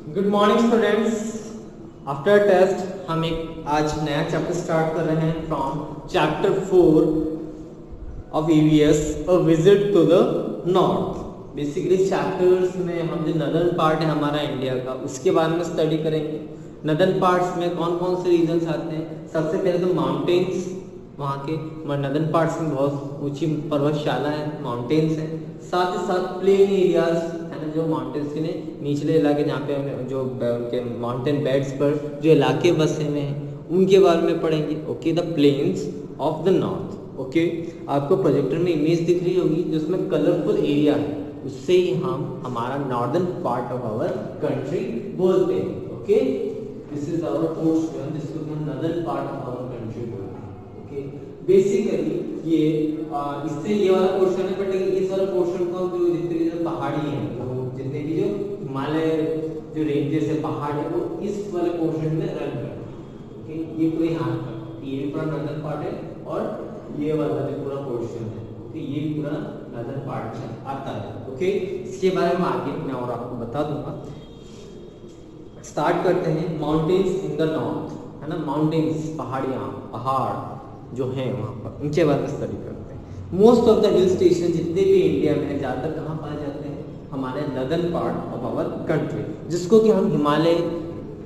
Good morning students. After test हम एक आज नया चैप्टर स्टार्ट कर रहे हैं from chapter 4 of EVS a visit to the north. Basically chapters में हम जो नदर्न पार्ट है हमारा इंडिया का उसके बारे में स्टडी करेंगे। नदर्न पार्ट्स में कौन कौन से रीजन्स आते हैं। सबसे पहले तो माउंटेन्स, वहाँ के नदर्न पार्ट्स में बहुत ऊंची पर्वतशाला है, माउंटेन्स हैं। साथ ही साथ प्लेन एरियाज है ना, जो माउंटेन्स के निचले इलाके जहाँ पे हमें जो उनके माउंटेन बेड्स पर जो इलाके बसे हुए हैं उनके बारे में पढ़ेंगे। Okay, the plains of the north. Okay, आपको प्रोजेक्टर में इमेज दिख रही होगी जिसमें कलरफुल एरिया है, उससे ही हम हमारा northern part of our country बोलते हैं। Okay, this is our portion जिसको हम northern part of our country बोलते हैं। ओके, बेसिकली ये इससे ये वाला पोर्शन है, बट इस वाला पोर्शन को जो जितने भी जो पहाड़ी हैं, तो जितने भी जो हिमालय जो रेंजेस है, पहाड़ है, वो इस वाले पोर्शन में रन करते हैं। ओके, ये पूरे यहाँ का ये पूरा नॉर्दर्न पार्ट है और ये वाला जो पूरा पोर्शन है, ओके, ये पूरा नॉर्दर्न पार्ट में आता है। ओके, इसके बारे में आगे मैं और आपको बता दूंगा। स्टार्ट करते हैं। माउंटेन्स इन द नॉर्थ, है ना, माउंटेन्स पहाड़ियाँ, पहाड़ जो हैं वहाँ पर, उनके बारे में स्टडी करते हैं। Most of the hill station जितने भी इंडिया में ज़्यादातर कहाँ पाए जाते हैं, हमारे northern part of our country, जिसको कि हम हिमालय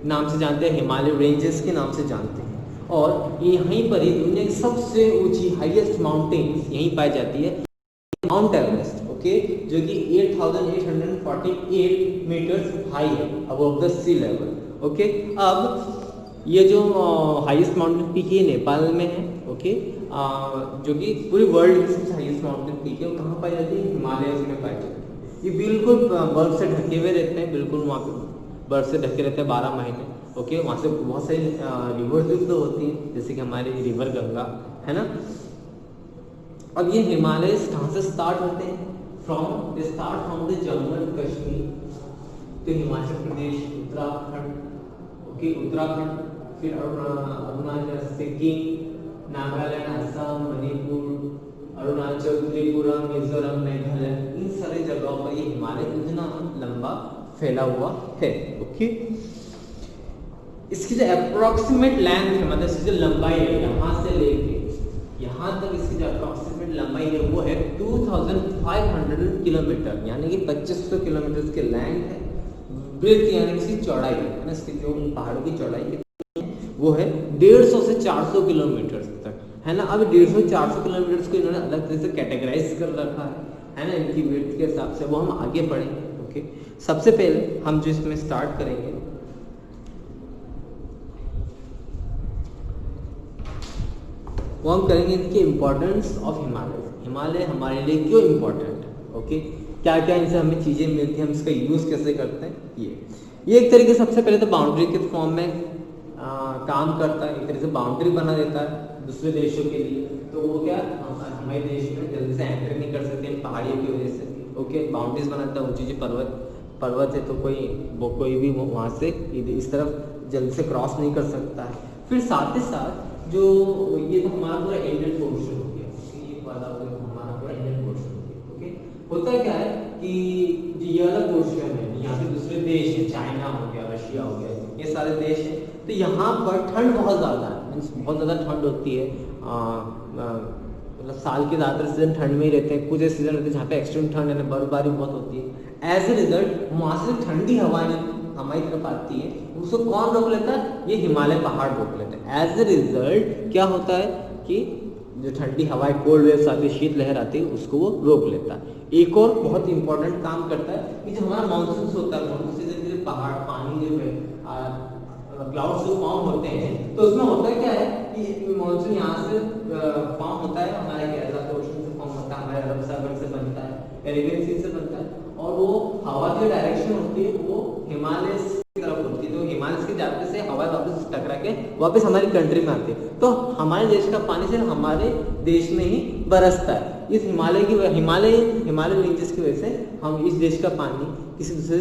नाम से जानते हैं, हिमालय रेंजेस के नाम से जानते हैं। और यहीं पर ही दुनिया की सबसे ऊंची हाईएस्ट माउंटेन्स यहीं पाई जाती है, माउंट एवरेस्ट। ओके, जो कि 8848 मीटर्स हाई है above the sea level. Okay, अब ये जो हाईएस्ट माउंटेन पीक है नेपाल में है। ओके, जो कि पूरी वर्ल्ड की सबसे हाईएस्ट माउंटेन पीक है, वो कहाँ पाई जाती है, हिमालयस में पाई जाती है। ये बिल्कुल बर्फ से ढके हुए रहते हैं, बिल्कुल वहाँ पे बर्फ से ढके रहते हैं 12 महीने। ओके, वहाँ से बहुत सारी रिवर्स भी तो होती हैं, जैसे कि हमारी रिवर गंगा, है ना। अब ये हिमालयस कहाँ से स्टार्ट होते हैं, they start from the Jammu and Kashmir, तो हिमाचल प्रदेश, उत्तराखंड, ओके, उत्तराखंड, फिर अरुणाचल, सिक्किम, नागालैंड, असम, मणिपुर, अरुणाचल, त्रिपुरा, मिजोरम, मेघालय, इन सारे जगहों पर ये हिमालय इतना लंबा फैला हुआ है। ओके, इसकी जो अप्रोक्सीमेट लेंथ है, मतलब इसकी जो लंबाई है यहाँ से लेके यहाँ तक, इसकी जो अप्रोक्सीमेट लंबाई है वो है 2500 किलोमीटर, यानी कि 2500 किलोमीटर की लेंथ है। ब्रेथ यानी इसकी चौड़ाई है ना, इसकी जो पहाड़ों की चौड़ाई वो है 150 से 400 किलोमीटर तक, है ना। अब 150-400 किलोमीटर को इन्होंने अलग तरह से कैटेगराइज कर रखा है ना, इनकी विड्थ के हिसाब से, वो हम आगे पढ़ेंगे। ओके, सबसे पहले हम जो इसमें स्टार्ट करेंगे, वो हम करेंगे इनकी इंपॉर्टेंस ऑफ हिमालय। हिमालय हमारे लिए क्यों इंपॉर्टेंट है। ओके, क्या क्या इनसे हमें चीज़ें मिलती हैं, हम इसका यूज़ कैसे करते हैं। ये एक तरीके से सबसे पहले तो बाउंड्री के फॉर्म में काम करता है, एक तरह से बाउंड्री बना देता है दूसरे देशों के लिए। तो वो क्या, हमारे देश में जल्दी से एंटर नहीं कर सकते इन पहाड़ियों की वजह से। ओके, बाउंड्रीज बनाता है, ऊंची पर्वत है, तो कोई भी वहाँ से इस तरफ जल्दी से क्रॉस नहीं कर सकता है। फिर साथ ही साथ जो ये तो हमारा पूरा इंडियन पोर्शन हो गया, ये वाला हमारा पूरा इंडियन पोर्शन हो गया। ओके, होता क्या है कि जो ये वाला पोर्शन है, यहाँ पे दूसरे देश है, चाइना हो गया, रशिया हो गया, ये सारे देश हैं, तो यहाँ पर ठंड बहुत ज़्यादा है, मीन्स बहुत ज़्यादा ठंड होती है। मतलब साल के ज़्यादातर सीजन ठंड में ही रहते हैं, कुछ सीजन रहते हैं जहाँ पे एक्सट्रीम ठंड है, बर्फबारी बहुत होती है। एज ए रिजल्ट वहाँ से ठंडी हवाएं हमारी तरफ आती है, उसको कौन रोक लेता है, ये हिमालय पहाड़ रोक लेते हैं। एज ए रिजल्ट क्या होता है कि जो ठंडी हवाएं, कोल्ड वेव्स आती है, शीत लहर आती है, उसको वो रोक लेता है। एक और बहुत इंपॉर्टेंट काम करता है कि जो हमारा मानसून होता है, मानसून सीजन के पहाड़ पानी जो है, क्लाउड्स जो फॉर्म होते हैं, तो उसमें होता क्या है कि मानसून यहाँ से फॉर्म होता है, हमारे केरला के ओशन से फॉर्म होता है, हमारे अरब सागर से बनता है, कैरिबियन सी से बनता है, और वो हवा की डायरेक्शन होती है वो हिमालय की तरफ होती है। तो हिमालय के जाते से हवा वापस टकरा के वापस हमारी कंट्री में आती है, तो हमारे देश का पानी सिर्फ हमारे देश में ही बरसता है। इस हिमालय रेंजेस की वजह से हम इस देश का पानी किसी दूसरे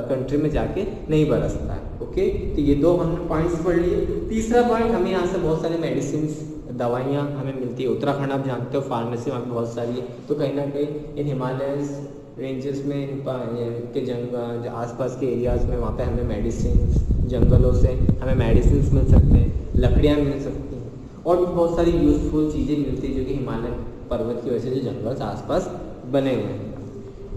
कंट्री में जाके नहीं बरसता है। ओके, तो ये दो हमने पॉइंट्स पढ़ लिए। तीसरा पॉइंट, हमें यहाँ से बहुत सारे मेडिसिन, दवाइयाँ हमें मिलती है। उत्तराखंड आप जानते हो, फार्मेसी वहाँ पे बहुत सारी है, तो कहीं ना कहीं इन हिमालयस रेंजेस में इनके जंगल आसपास के एरियाज़ में वहाँ पे हमें मेडिसिन, जंगलों से हमें मेडिसिन मिल सकते हैं, लकड़ियाँ मिल सकती हैं और भी बहुत सारी यूज़फुल चीज़ें मिलती हैं जो कि हिमालय पर्वत की वजह से जो जंगल आसपास बने हुए हैं।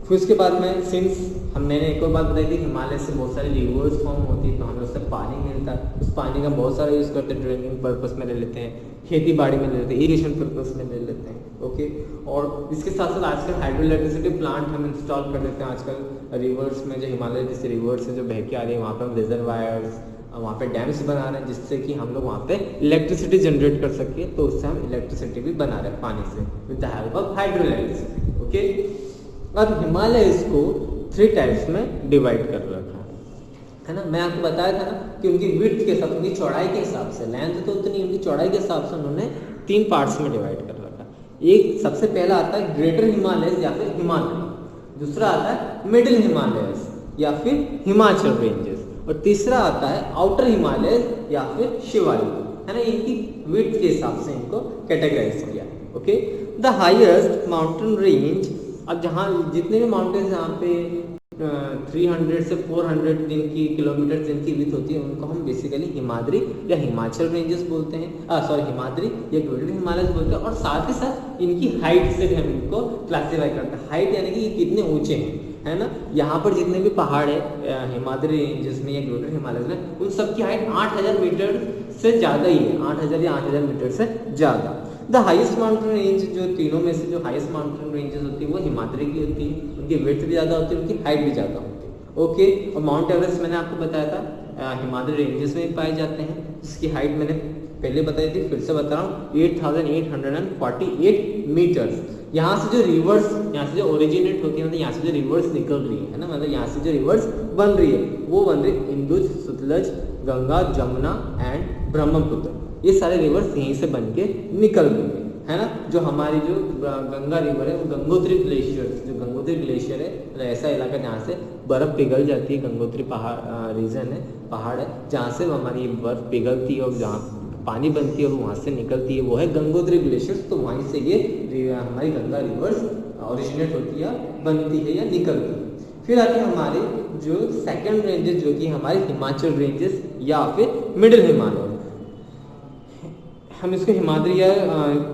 फिर उसके बाद में सिंस मैंने एक और बात बताई थी, हिमालय से बहुत सारी रिवर्स फॉर्म होती है तो हमें उससे पानी मिलता है। उस पानी का बहुत सारा यूज़ करते हैं, ड्रिंकिंग पर्पस में ले लेते हैं, खेती बाड़ी में ले लेते हैं, इरिगेशन पर्पस में ले लेते हैं। ओके, और इसके साथ साथ आजकल हाइड्रो इलेक्ट्रिसिटी प्लांट हम इंस्टॉल कर देते हैं। आजकल रिवर्स में जो हिमालय जैसे रिवर्स है जो बह के आ रही है वहाँ पर हम रिजर्वायर्स, वहाँ पे डैम्स बना रहे हैं जिससे कि हम लोग वहाँ पे इलेक्ट्रिसिटी जनरेट कर सके। तो उससे हम इलेक्ट्रिसिटी भी बना रहे हैं पानी से with the help of hydro electricity. Okay, अब हिमालय इसको 3 टाइप्स में डिवाइड कर रखा है ना। मैं आपको बताया था ना कि उनकी विड्थ के हिसाब से, उनकी चौड़ाई के हिसाब से, लेंथ तो उतनी, उनकी चौड़ाई के हिसाब से उन्होंने 3 पार्ट्स में डिवाइड कर रखा है। एक सबसे पहला आता है ग्रेटर हिमालयस या फिर हिमालय, दूसरा आता है मिडिल हिमालयस या फिर हिमाचल रेंजेस, और तीसरा आता है आउटर हिमालयस या फिर शिवालिक, है ना। इनकी विड्थ के हिसाब से इनको कैटेगराइज किया। Okay, the highest mountain range, अब जहाँ जितने भी माउंटेन्स जहाँ पे 300 से 400 जिनकी किलोमीटर जिनकी विड्थ होती है उनको हम बेसिकली हिमाद्री या हिमाचल रेंजेस बोलते हैं, हिमाद्री या ग्रेटर हिमालयस बोलते हैं। और साथ ही साथ इनकी हाइट से भी हम इनको क्लासीफाई करते हैं। हाइट यानी कि ये कितने ऊंचे हैं, है ना। यहाँ पर जितने भी पहाड़ है हिमाद्री रेंजेस में या ग्रेटर हिमालयस में, उन सबकी हाइट 8000 मीटर से ज़्यादा ही है, 8000 या 8000 मीटर से ज़्यादा। द हाईएस्ट माउंटेन रेंज, जो तीनों में से जो हाईएस्ट माउंटेन रेंजेस होती है वो हिमाद्री की होती है। उनकी विड्थ भी ज़्यादा होती है, उनकी हाइट भी ज़्यादा होती है। ओके, और माउंट एवरेस्ट मैंने आपको बताया था हिमाद्री रेंजेस में पाए जाते हैं, जिसकी हाइट मैंने पहले बताई थी, फिर से बता रहा हूँ, 8848 मीटर्स। यहाँ से जो रिवर्स, यहाँ से जो ओरिजिनेट होती है, मतलब यहाँ से जो रिवर्स निकल रही है ना, मतलब यहाँ से जो रिवर्स बन रही है वो बन रही है इंदुज, सतलज, गंगा, जमुना एंड ब्रह्मपुत्र। ये सारे रिवर्स यहीं से बन के निकल रही है ना। जो हमारी जो गंगा रिवर है वो गंगोत्री ग्लेशियर, जो गंगोत्री ग्लेशियर है, मतलब ऐसा इलाका जहाँ से बर्फ़ पिघल जाती है, गंगोत्री पहाड़ रीजन है, पहाड़ है जहाँ से हमारी बर्फ़ पिघलती है और जहाँ पानी बनती है और वहाँ से निकलती है, वो है गंगोत्री ग्लेशियर। तो वहीं से ये हमारी गंगा रिवर्स ओरिजिनेट होती है, बनती है या निकलती है। फिर आते हैं हमारे जो सेकंड रेंजेस, जो कि हमारे हिमाचल रेंजेस या फिर मिडिल हिमालय। हम इसको हिमाद्री या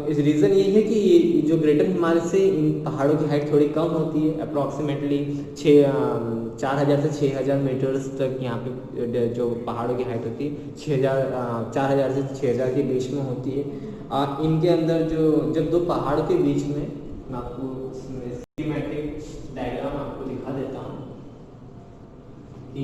इस रीज़न यही है कि जो ग्रेटर हिमालय से इन पहाड़ों की हाइट थोड़ी कम होती है, अप्रॉक्सीमेटली 4000 से 6000 मीटर्स तक यहाँ पे जो पहाड़ों की हाइट होती है 4000 से 6000 के बीच में होती है। इनके अंदर जो जब दो पहाड़ के बीच में, मैं आपको स्कीमेटिक डायग्राम आपको दिखा देता हूँ कि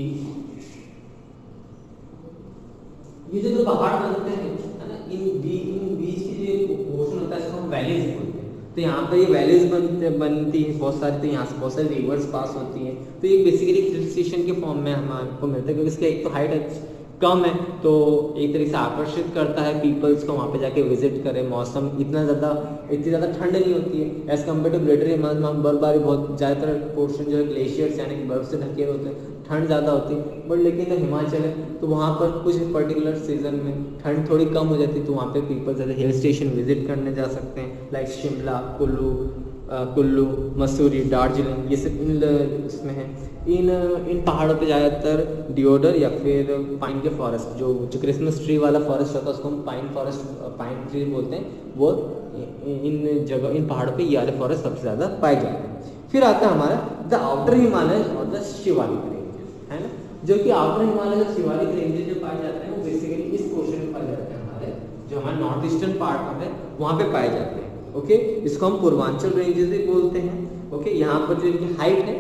ये जो पहाड़ बनते हैं है ना, इन बीच की जो पोर्शन होता है इसको हम वैलीज बोलते हैं। तो यहाँ पर ये वैलीज बनती है बहुत सारी, तो यहाँ से बहुत सारी रिवर्स पास होती हैं। तो ये बेसिकली हिल स्टेशन के फॉर्म में हमको मिलता है, क्योंकि इसका एक तो हाइट कम है तो एक तरीके से आकर्षित करता है पीपल्स को वहाँ पे जाके विजिट करें। मौसम इतनी ज़्यादा ठंड नहीं होती है as compare to greater Himalaya में। बर्फबारी बहुत ज़्यादातर पोर्शन जो है ग्लेशियर्स यानी कि बर्फ से ढके होते हैं, ठंड ज़्यादा होती है। बट लेकिन हिमाचल है तो वहाँ पर कुछ पर्टिकुलर सीजन में ठंड थोड़ी कम हो जाती है, तो वहाँ पे पीपल जैसे हिल स्टेशन विजिट करने जा सकते हैं, लाइक शिमला, कुल्लू, मसूरी, दार्जिलिंग, ये सब इन इसमें है। इन पहाड़ों पे ज़्यादातर डिओडर या फिर पाइन के फॉरेस्ट, जो क्रिसमस ट्री वाला फॉरेस्ट होता है उसको हम पाइन ट्री बोलते हैं, वो इन पहाड़ों पे ये वाले फॉरेस्ट सबसे ज़्यादा पाए जाते हैं। फिर आता है हमारा द आउटर हिमालय और द शिवालिक रेंजेस, है ना। जो कि आउटर हिमालय और शिवालिक रेंजेस जो पाए जाते हैं वो बेसिकली इस पोर्शन में पाए जाते हैं, हमारे जो हमारे नॉर्थ ईस्टर्न पार्ट में है वहाँ पे पाए जाते हैं। ओके, इसको हम पूर्वांचल रेंजेस भी बोलते हैं। ओके, यहाँ पर जो इनकी हाइट है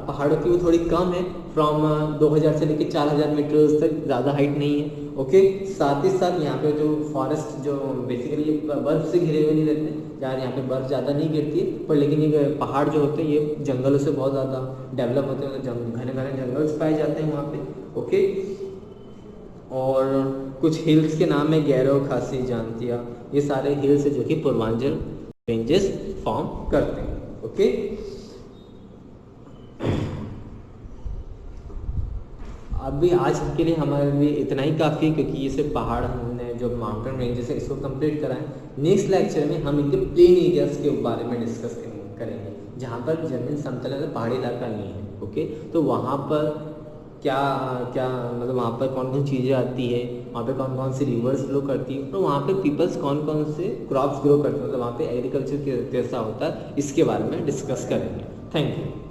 पहाड़ों की वो थोड़ी कम है, फ्रॉम 2000 से लेकर 4000 मीटर्स तक, ज़्यादा हाइट नहीं है। ओके, साथ ही साथ यहाँ पे जो फॉरेस्ट जो बेसिकली बर्फ से घिरे हुए नहीं रहते, यार यहाँ पे बर्फ ज़्यादा नहीं गिरती है, पर लेकिन ये पहाड़ जो होते हैं ये जंगलों से बहुत ज़्यादा डेवलप होते हैं, तो घने घने जंगल्स पाए जाते हैं वहाँ पे। ओके, और कुछ हिल्स के नाम है गैरो, खासी, जानतिया, ये सारे हिल्स है जो कि पूर्वांचल रेंजेस फॉर्म करते हैं। ओके, अभी आज के लिए हमारे लिए इतना ही काफ़ी है, क्योंकि ये सिर्फ पहाड़ हमने जो माउंटेन रेंजेस है इसको कंप्लीट करा है। नेक्स्ट लेक्चर में हम इनके प्लेन एरियाज के बारे में डिस्कस करेंगे, जहाँ पर जमीन समतल है, पहाड़ी इलाका नहीं है। ओके, तो वहाँ पर क्या क्या मतलब वहाँ पर कौन कौन चीज़ें आती है, वहाँ पे कौन कौन सी रिवर्स फ्लो करती है, तो वहाँ पे पीपल्स कौन कौन से क्रॉप्स ग्रो करते हैं, मतलब वहाँ पे एग्रीकल्चर कैसा होता है, इसके बारे में डिस्कस करेंगे। Thank you.